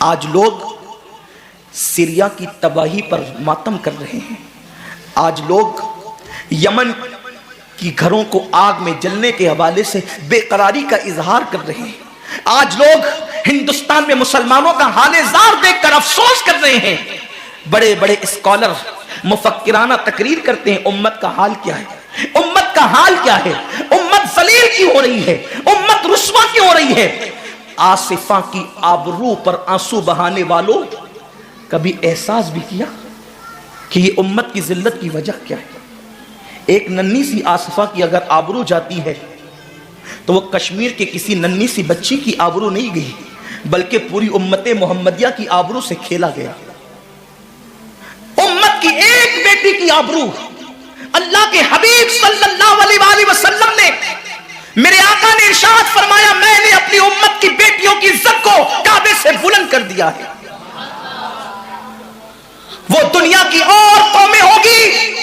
آج لوگ سیریا کی تباہی پر ماتم کر رہے ہیں، آج لوگ یمن کی گھروں کو آگ میں جلنے کے حوالے سے بے قراری کا اظہار کر رہے ہیں، آج لوگ ہندوستان میں مسلمانوں کا حال زار دیکھ کر افسوس کر رہے ہیں۔ بڑے بڑے اسکالر مفکرانہ تقریر کرتے ہیں، امت کا حال کیا ہے، امت کا حال کیا ہے، امت ذلیل کیوں ہو رہی ہے، امت رسوا کیوں ہو رہی ہے۔ آصفہ کی آبرو پر آنسو بہانے والوں، کبھی احساس بھی کیا کہ یہ امت کی ذلت کی وجہ کیا ہے؟ ایک ننھی سی آصفہ کی اگر آبرو جاتی ہے تو وہ کشمیر کے کسی ننھی سی بچی کی آبرو نہیں گئی، بلکہ پوری امت محمدیہ کی آبرو سے کھیلا گیا۔ امت کی ایک بیٹی کی آبرو، اللہ کے حبیب صلی اللہ علیہ وآلہ وسلم نے، میرے آقا نے ارشاد فرمایا، میں نے اپنی امت کی بیٹیوں کی عزت کو کعبے سے بلند کر دیا ہے۔ وہ دنیا کی اور قومیں ہوگی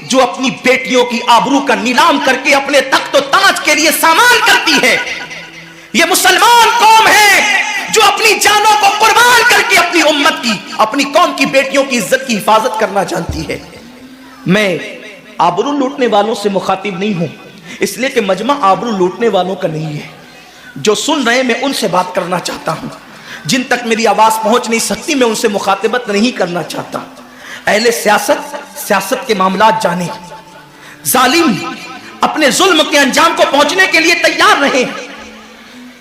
جو اپنی بیٹیوں کی آبرو کا نیلام کر کے اپنے تخت و تاج کے لیے سامان کرتی ہے، یہ مسلمان قوم ہے جو اپنی جانوں کو قربان کر کے اپنی امت کی، اپنی قوم کی بیٹیوں کی عزت کی حفاظت کرنا جانتی ہے۔ میں آبرو لوٹنے والوں سے مخاطب نہیں ہوں، اس لیے کہ مجمع آبرو لوٹنے والوں کا نہیں ہے۔ جو سن رہے ہیں میں ان سے بات کرنا چاہتا ہوں، جن تک میری آواز پہنچ نہیں سکتی میں ان سے مخاطبت نہیں کرنا چاہتا۔ اہل سیاست کے معاملات جانے، ظالم اپنے ظلم کے انجام کو پہنچنے کے لیے تیار رہے،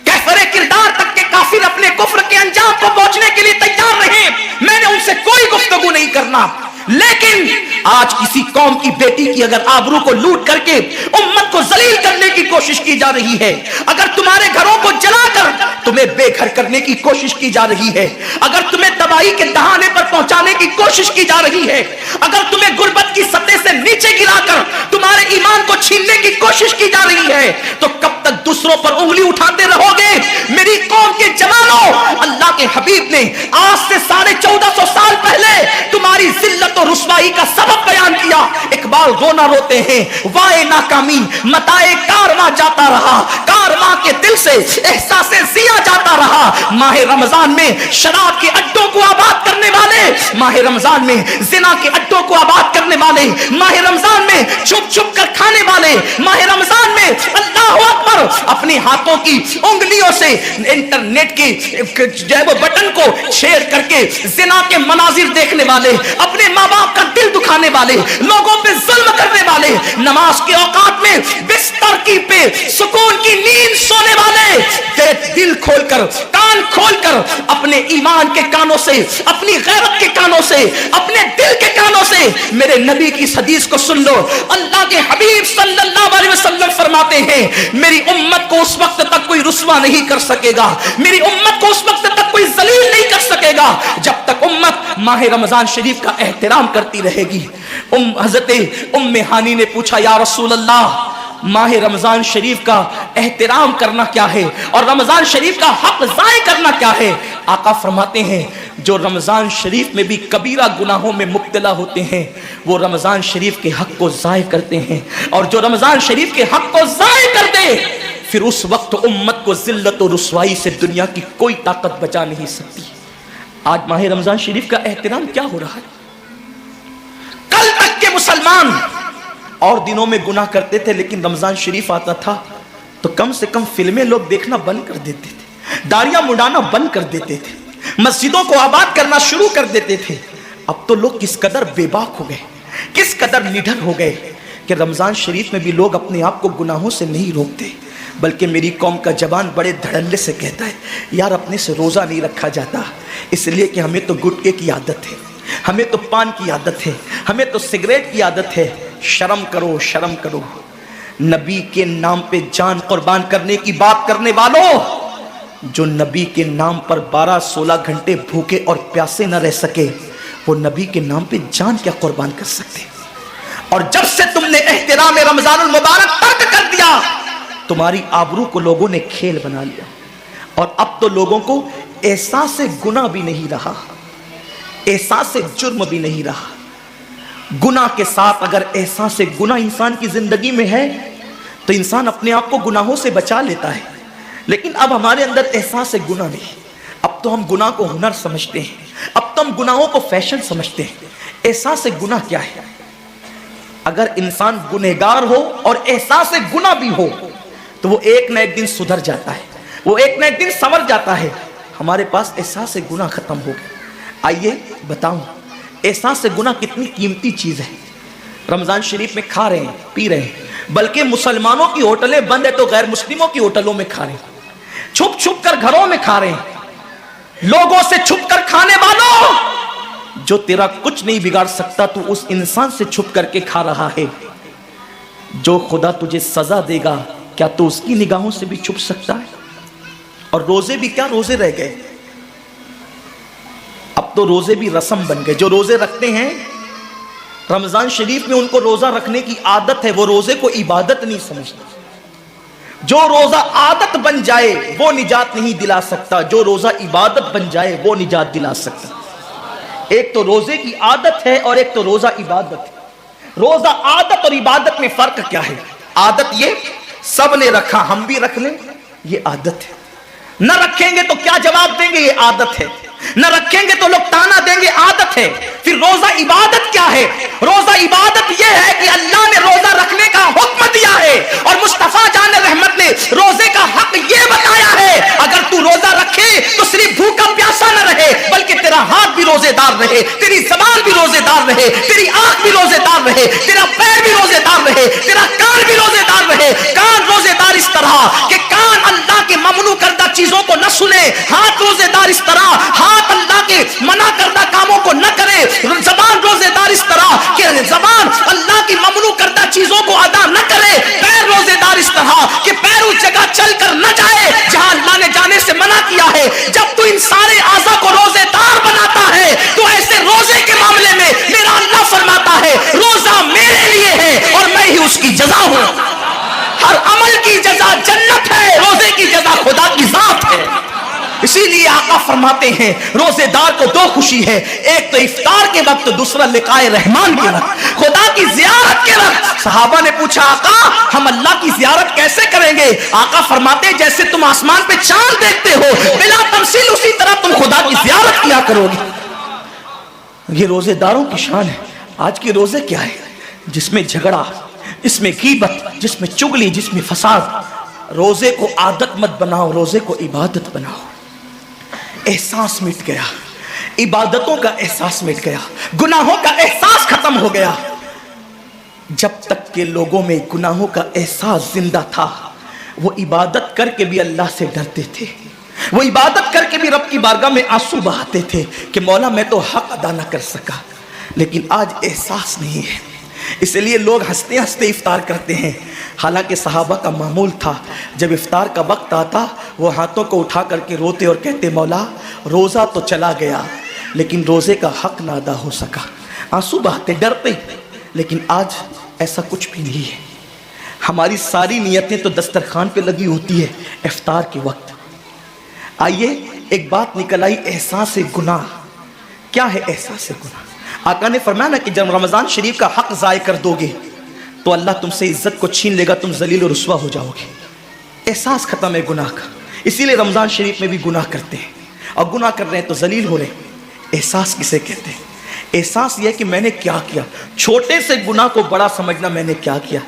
کفر کردار تک کے کافر اپنے کفر کے انجام کو پہنچنے کے لیے تیار رہے، میں نے ان سے کوئی گفتگو نہیں کرنا۔ لیکن آج کسی قوم کی بیٹی کی اگر آبرو کو لوٹ کر کے امت کو ذلیل کرنے کی کوشش کی جا رہی ہے، اگر تمہارے گھروں کو جلا کر تمہیں بے گھر کرنے کی کوشش کی جا رہی ہے، اگر تمہیں تباہی کے دہانے پر پہنچانے کی کوشش کی جا رہی ہے، اگر تمہیں غربت کی سطح سے نیچے گرا کر تمہارے ایمان کو چھیننے کی کوشش کی جا رہی ہے، تو کب تک دوسروں پر انگلی اٹھاتے رہو گے؟ میری قوم کے جوانوں، اللہ کے حبیب نے آج سے 1450 سال پہلے تمہاری ذلت و رسوائی کا سبب بیان کیا۔ اقبال رونا روتے ہیں، وائے ناکامی متائے کارواں جاتا رہا، کارواں کے دل سے احساس زیاں جاتا رہا۔ ماہ رمضان میں شراب کے اڈوں کو آباد کرنے والے، ماہ رمضان میں زنا کے اڈوں کو آباد کرنے والے، ماہ رمضان میں چھپ چھپ کر کھانے والے، ماہ رمضان میں اللہ اکبر اپنے ہاتھوں کی انگلیوں سے انٹرنیٹ کی جو ہے وہ بٹن کو چھیڑ کر کے زنا کے مناظر دیکھنے والے، اپنے ماں باپ کا دل دکھانے والے، لوگوں پہ ظلم کرنے والے، نماز کے اوقات میں بستر کی پہ سکون کی نیند سونے والے، دل کھول کر کان کھول کر اپنے ایمان کے کانوں سے، اپنی غیرت کے کانوں سے، اپنے دل کے کانوں سے میرے نبی کی حدیث کو سن لو۔ اللہ کے حبیب صلی اللہ علیہ وسلم فرماتے ہیں، میری امت کو اس وقت تک کوئی رسوا نہیں کر سکے گا، میری امت کو اس وقت تک کوئی ذلیل نہیں کر سکے گا جب تک امت ماہ رمضان شریف کا احترام کرتی رہے گی۔ حضرت ام ہانی نے پوچھا، یا رسول اللہ، ماہ رمضان شریف کا احترام کرنا کیا ہے اور رمضان شریف کا حق ضائع کرنا کیا ہے؟ آقا فرماتے ہیں، جو رمضان شریف میں بھی کبیرہ گناہوں میں مبتلا ہوتے ہیں وہ رمضان شریف کے حق کو ضائع کرتے ہیں، اور جو رمضان شریف کے حق کو ضائع کر دے پھر اس وقت امت کو ذلت و رسوائی سے دنیا کی کوئی طاقت بچا نہیں سکتی۔ آج ماہ رمضان شریف کا احترام کیا ہو رہا ہے؟ کل تک کے مسلمان اور دنوں میں گناہ کرتے تھے، لیکن رمضان شریف آتا تھا تو کم سے کم فلمیں لوگ دیکھنا بند کر دیتے تھے، داڑیاں مڈانا بند کر دیتے تھے، مسجدوں کو آباد کرنا شروع کر دیتے تھے۔ اب تو لوگ کس قدر بے باک ہو گئے، کس قدر نڈر ہو گئے کہ رمضان شریف میں بھی لوگ اپنے آپ کو گناہوں سے نہیں روکتے، بلکہ میری قوم کا جوان بڑے دھڑلے سے کہتا ہے، یار اپنے سے روزہ نہیں رکھا جاتا، اس لیے کہ ہمیں تو گٹکے کی عادت ہے، ہمیں تو پان کی عادت ہے، ہمیں تو سگریٹ کی عادت ہے۔ شرم کرو، شرم کرو، نبی کے نام پہ جان قربان کرنے کی بات کرنے والوں، جو نبی کے نام پر 12-16 گھنٹے بھوکے اور پیاسے نہ رہ سکے وہ نبی کے نام پہ جان کیا قربان کر سکتے؟ اور جب سے تم نے احترام رمضان المبارک ترک کر دیا، تمہاری آبرو کو لوگوں نے کھیل بنا لیا، اور اب تو لوگوں کو احساس گناہ بھی نہیں رہا، احساس جرم بھی نہیں رہا۔ گناہ کے ساتھ اگر احساس گناہ انسان کی زندگی میں ہے تو انسان اپنے آپ کو گناہوں سے بچا لیتا ہے، لیکن اب ہمارے اندر احساس گناہ نہیں۔ اب اب تو ہم گناہ کو ہنر سمجھتے ہیں, اب تو ہم گناہوں کو فیشن سمجھتے ہیں. احساس گناہ کیا ہے؟ اگر انسان گنہگار ہو اور احساس گناہ بھی ہو تو وہ ایک نہ ایک دن سدھر جاتا ہے, وہ ایک نہ ایک دن سنور جاتا ہے. ہمارے پاس احساس گناہ ختم ہو گیا. آئیے بتاؤں احساس گناہ کتنی قیمتی چیز ہے. رمضان شریف میں کھا رہے ہیں, پی رہے ہیں, بلکہ مسلمانوں کی ہوٹلیں بند ہے تو غیر مسلموں کی ہوٹلوں میں کھا رہے ہیں, چھپ چھپ کر گھروں میں کھا رہے ہیں. لوگوں سے چھپ کر کھانے والوں, جو تیرا کچھ نہیں بگاڑ سکتا تو اس انسان سے چھپ کر کے کھا رہا ہے. جو خدا تجھے سزا دے گا کیا تو اس کی نگاہوں سے بھی چھپ سکتا ہے؟ اور روزے بھی کیا روزے رہ گئے, اب تو روزے بھی رسم بن گئے. جو روزے رکھتے ہیں رمضان شریف میں ان کو روزہ رکھنے کی عادت ہے, وہ روزے کو عبادت نہیں سمجھتے. جو روزہ عادت بن جائے وہ نجات نہیں دلا سکتا, جو روزہ عبادت بن جائے وہ نجات دلا سکتا. ایک تو روزے کی عادت ہے اور ایک تو روزہ عبادت ہے. روزہ عادت اور عبادت میں فرق کیا ہے؟ عادت یہ سب نے رکھا ہم بھی رکھ لیں, یہ عادت ہے. نہ رکھیں گے تو کیا جواب دیں گے, یہ عادت ہے. نہ رکھیں گے تو لوگ تانا دیں گے, عادت ہے. پھر روزہ عبادت کیا ہے؟ روزہ عبادت یہ ہے کہ اللہ نے روزہ رکھنے کا حکم دیا ہے اور مصطفیٰ جان رحمت نے روزے کا حق یہ بتایا ہے اگر تو روزہ رکھے تو صرف بھوکا پیاسا نہ رہے بلکہ تیرا ہاتھ بھی روزے دار رہے, تیری زبان بھی روزے دار رہے, تیری آنکھ بھی روزے دار رہے, تیرا پیر بھی روزے دار رہے, تیرا کان بھی روزے دار رہے. کان روزے دار اس طرح کہ کان اللہ کے ممنوع کردہ چیزوں کو نہ سنے, ہاتھ روزے دار اس طرح ہاتھ اللہ کے منع کردہ کاموں کو نہ کرے, زبان روزے دار اس طرح کہ زبان اللہ کی ممنوع کردہ چیزوں کو ادا نہ کرے, پیر روزے دار اس طرح کہ پیر اس جگہ چل کر نہ جائے جہاں اللہ نے جانے سے منع کیا ہے. جب تو ان سارے اعضاء کو روزے دار بناتا ہے تو ایسے روزے کے معاملے میں میرا اللہ فرماتا ہے روزہ میرے لیے ہے اور میں ہی اس کی جزا ہوں. ہر عمل کی جزا جنت ہے, روزے کی جزا خدا کی ذات ہے. اسی لیے آقا فرماتے ہیں روزے دار کو دو خوشی ہے, ایک تو افطار کے وقت, دوسرا لقائے رحمان کے وقت, خدا کی زیارت کے وقت. صحابہ نے پوچھا آقا ہم اللہ کی زیارت کیسے کریں گے؟ آقا فرماتے ہیں جیسے تم آسمان پہ چاند دیکھتے ہو بلا تمثیل اسی طرح تم خدا کی زیارت کیا کرو گے. یہ روزے داروں کی شان ہے. آج کے روزے کیا ہے؟ جس میں جھگڑا, جس میں غیبت, جس میں چگلی, جس میں فساد. روزے کو عادت مت بناؤ, روزے کو عبادت بناؤ. احساس مٹ گیا, عبادتوں کا احساس مٹ گیا, گناہوں کا احساس ختم ہو گیا. جب تک کہ لوگوں میں گناہوں کا احساس زندہ تھا وہ عبادت کر کے بھی اللہ سے ڈرتے تھے, وہ عبادت کر کے بھی رب کی بارگاہ میں آنسو بہاتے تھے کہ مولا میں تو حق ادا نہ کر سکا. لیکن آج احساس نہیں ہے, اس لیے لوگ ہنستے ہنستے افطار کرتے ہیں. حالانکہ صحابہ کا معمول تھا جب افطار کا وقت آتا وہ ہاتھوں کو اٹھا کر کے روتے اور کہتے مولا روزہ تو چلا گیا لیکن روزے کا حق نہ ادا ہو سکا. آنسو بہاتے, ڈرتے. لیکن آج ایسا کچھ بھی نہیں ہے. ہماری ساری نیتیں تو دسترخوان پہ لگی ہوتی ہے افطار کے وقت. آئیے ایک بات نکل آئی, احساس گناہ. کیا ہے احساس گناہ؟ آقا نے فرمایا نا کہ جب رمضان شریف کا حق ضائع کر دو گے تو اللہ تم سے عزت کو چھین لے گا, تم ذلیل و رسوا ہو جاؤ گے. احساس ختم ہے گناہ کا, اسی لیے رمضان شریف میں بھی گناہ کرتے ہیں اور گناہ کر رہے ہیں تو ذلیل ہو رہے ہیں. احساس کسے کہتے ہیں؟ احساس یہ کہ میں نے کیا کیا. چھوٹے سے گناہ کو بڑا سمجھنا, میں نے کیا کیا.